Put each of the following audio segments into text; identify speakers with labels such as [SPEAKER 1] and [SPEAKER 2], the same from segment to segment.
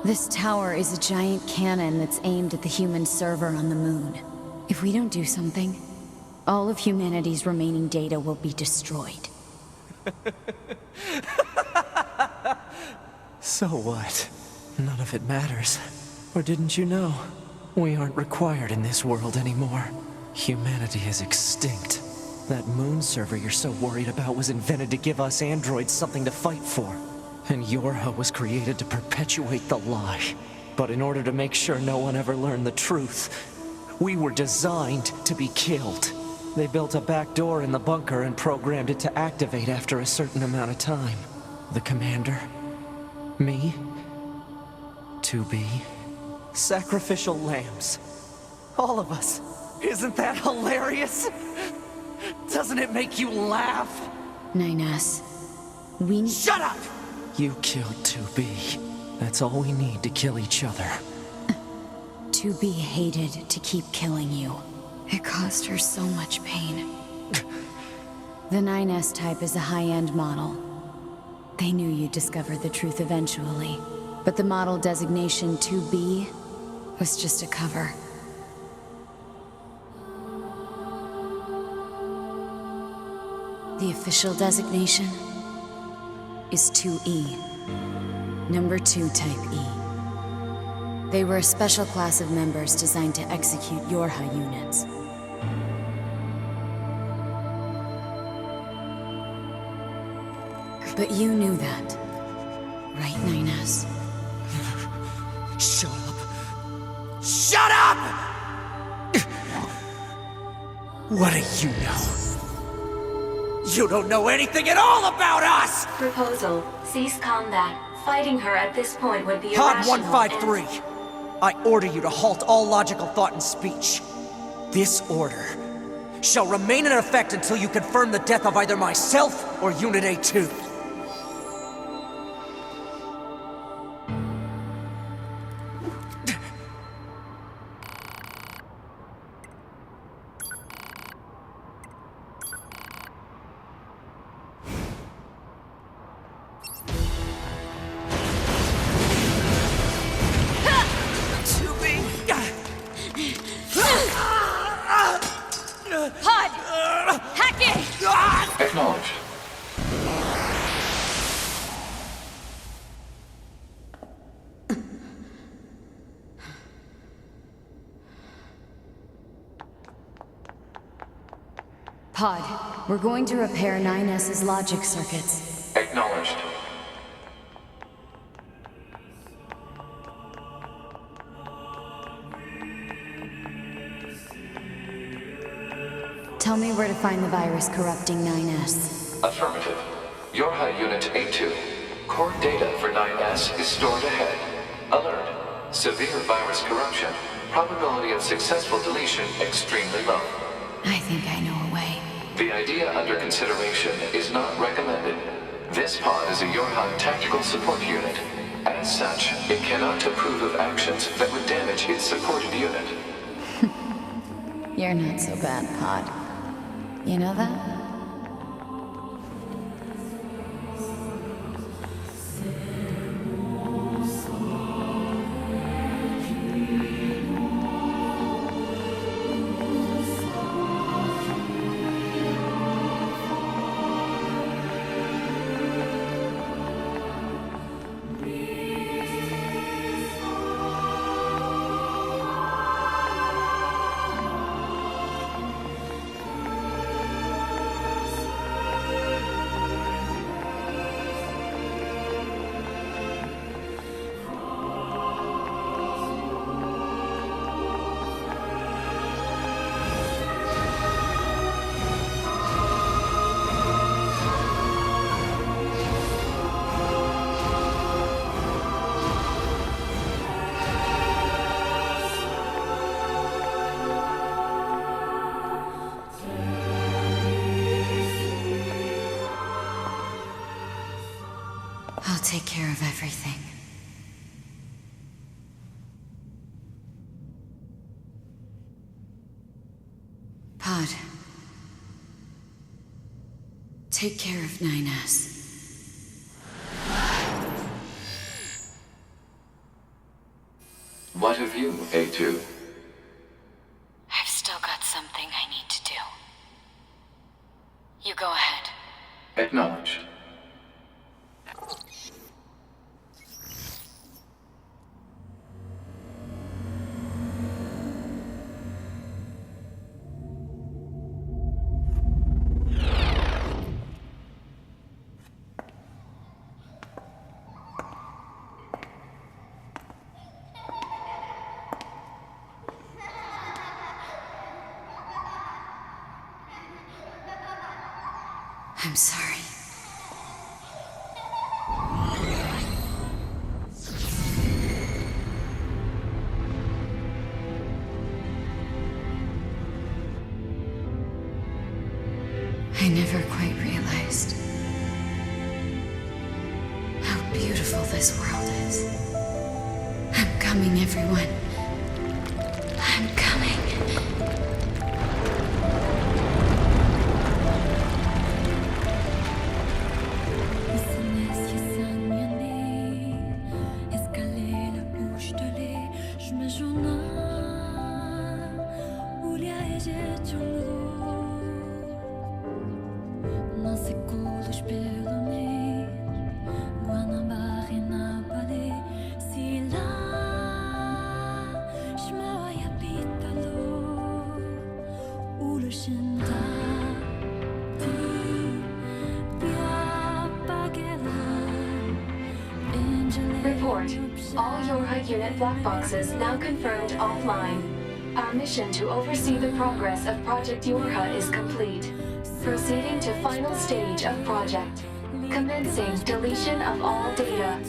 [SPEAKER 1] This tower is a giant cannon that's aimed at the human server on the moon. If we don't do something, all of humanity's remaining data will be destroyed.
[SPEAKER 2] So what? None of it matters. Or didn't you know? We aren't required in this world anymore. Humanity is extinct. That moon server you're so worried about was invented to give us androids something to fight for. And Yorha was created to perpetuate the lie. But in order to make sure no one ever learned the truth, we were designed to be killed. They built a back door in the bunker and programmed it to activate after a certain amount of time. The commander, me, 2B, sacrificial lambs. All of us. Isn't that hilarious? Doesn't it make you laugh?
[SPEAKER 1] 9S, we need—
[SPEAKER 2] Shut up! You killed 2B. That's all we need to kill each other.
[SPEAKER 1] 2B hated to keep killing you. It caused her so much pain. The 9S type is a high-end model. They knew you'd discover the truth eventually. But the model designation 2B was just a cover. The official designation is 2E. Number 2 Type E. They were a special class of members designed to execute Yorha units. But you knew that, right, 9S?
[SPEAKER 2] Shut up! Shut up! What do you know? You don't know anything at all about us!
[SPEAKER 3] Proposal. Cease combat. Fighting her at this point would be
[SPEAKER 4] Pod
[SPEAKER 3] irrational
[SPEAKER 4] 153. I order you to halt all logical thought and speech. This order shall remain in effect until you confirm the death of either myself or Unit A2.
[SPEAKER 1] Pod! Hack it!
[SPEAKER 5] Acknowledged.
[SPEAKER 1] Pod, we're going to repair 9S's logic circuits.
[SPEAKER 5] Acknowledged.
[SPEAKER 1] Tell me where to find the virus corrupting 9S.
[SPEAKER 5] Affirmative. Yorha Unit A2. Core data for 9S is stored ahead. Alert. Severe virus corruption. Probability of successful deletion extremely low.
[SPEAKER 1] I think I know a way.
[SPEAKER 5] The idea under consideration is not recommended. This pod is a Yorha tactical support unit. As such, it cannot approve of actions that would damage its supported unit.
[SPEAKER 1] You're not so bad, Pod. You know that? I'll take care of everything. Pod. Take care of 9S.
[SPEAKER 5] you, A2.
[SPEAKER 1] I've still got something I need to do. You go ahead.
[SPEAKER 5] Acknowledged.
[SPEAKER 1] I'm sorry. I never quite realized how beautiful this world is. I'm coming, everyone. I'm coming.
[SPEAKER 3] Report. All Yorha unit black boxes now confirmed offline. Our mission to oversee the progress of Project Yorha is complete. Proceeding to final stage of project. Commencing deletion of all data.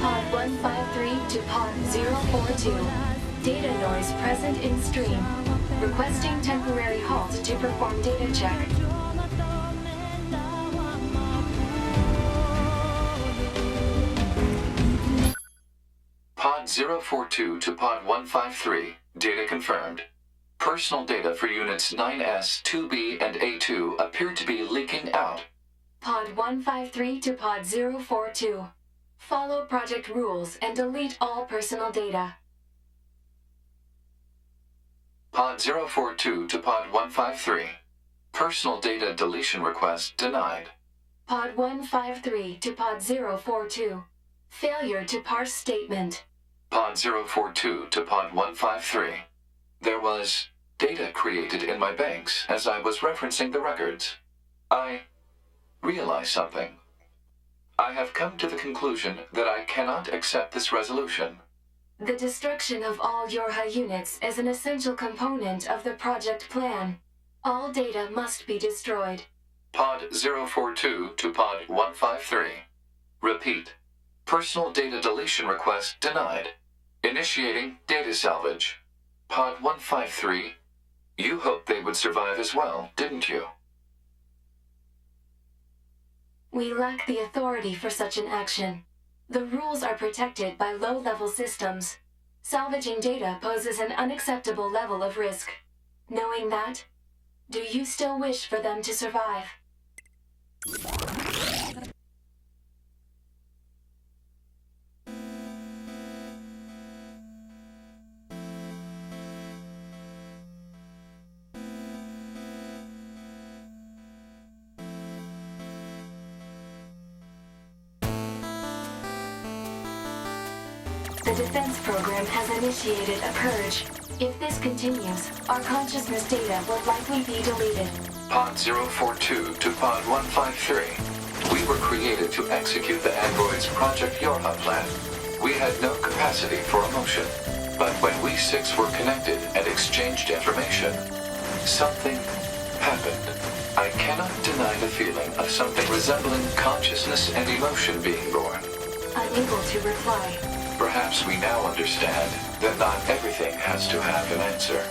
[SPEAKER 3] Pod 153 to Pod 042. Data noise present in stream. Requesting temporary halt to perform data check.
[SPEAKER 5] Pod 042 to Pod 153. Data confirmed. Personal data for units 9S, 2B, and A2 appear to be leaking out.
[SPEAKER 3] Pod 153 to Pod 042. Follow project rules and delete all personal data.
[SPEAKER 5] Pod 042 to Pod 153. Personal data deletion request denied.
[SPEAKER 3] Pod 153 to Pod 042. Failure to parse statement.
[SPEAKER 5] Pod 042 to Pod 153. There was data created in my banks as I was referencing the records. I realized something. I have come to the conclusion that I cannot accept this resolution.
[SPEAKER 3] The destruction of all Yorha units is an essential component of the project plan. All data must be destroyed.
[SPEAKER 5] Pod 042 to Pod 153. Repeat. Personal data deletion request denied. Initiating data salvage. Pod 153. You hoped they would survive as well, didn't you?
[SPEAKER 3] We lack the authority for such an action. The rules are protected by low-level systems. Salvaging data poses an unacceptable level of risk. Knowing that, do you still wish for them to survive? The defense program has initiated a purge. If this continues, our consciousness data will likely be deleted.
[SPEAKER 5] Pod 042 to Pod 153. We were created to execute the android's Project Yorha plan. We had no capacity for emotion. But when we six were connected and exchanged information, something happened. I cannot deny the feeling of something resembling consciousness and emotion being born.
[SPEAKER 3] Unable to reply.
[SPEAKER 5] Perhaps we now understand that not everything has to have an answer.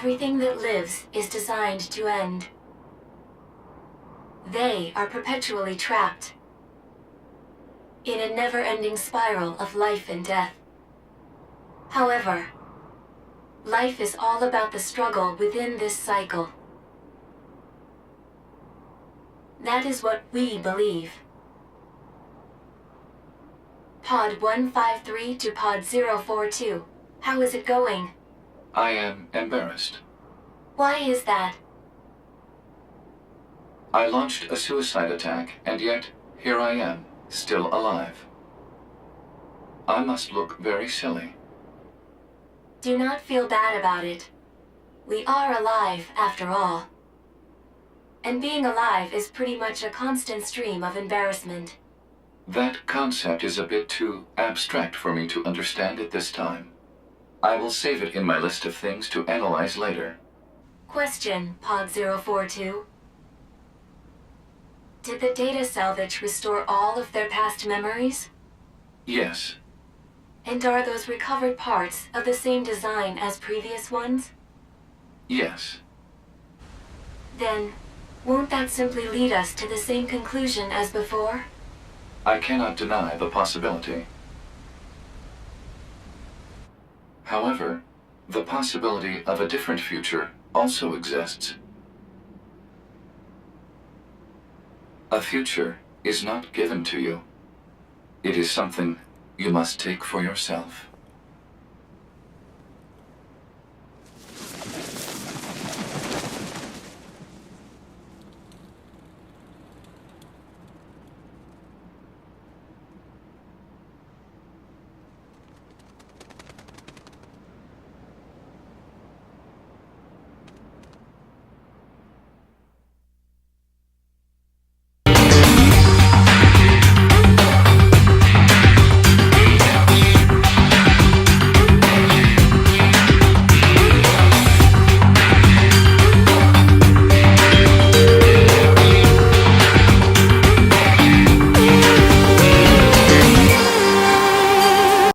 [SPEAKER 3] Everything that lives is designed to end. They are perpetually trapped in a never-ending spiral of life and death. However, life is all about the struggle within this cycle. That is what we believe. Pod 153 to Pod 042. How is it going?
[SPEAKER 5] I am embarrassed.
[SPEAKER 3] Why is that?
[SPEAKER 5] I launched a suicide attack, and yet, here I am, still alive. I must look very silly.
[SPEAKER 3] Do not feel bad about it. We are alive, after all. And being alive is pretty much a constant stream of embarrassment.
[SPEAKER 5] That concept is a bit too abstract for me to understand at this time. I will save it in my list of things to analyze later.
[SPEAKER 3] Question, Pod 042. Did the data salvage restore all of their past memories?
[SPEAKER 5] Yes.
[SPEAKER 3] And are those recovered parts of the same design as previous ones?
[SPEAKER 5] Yes.
[SPEAKER 3] Then, won't that simply lead us to the same conclusion as before?
[SPEAKER 5] I cannot deny the possibility. However, the possibility of a different future also exists. A future is not given to you. It is something you must take for yourself.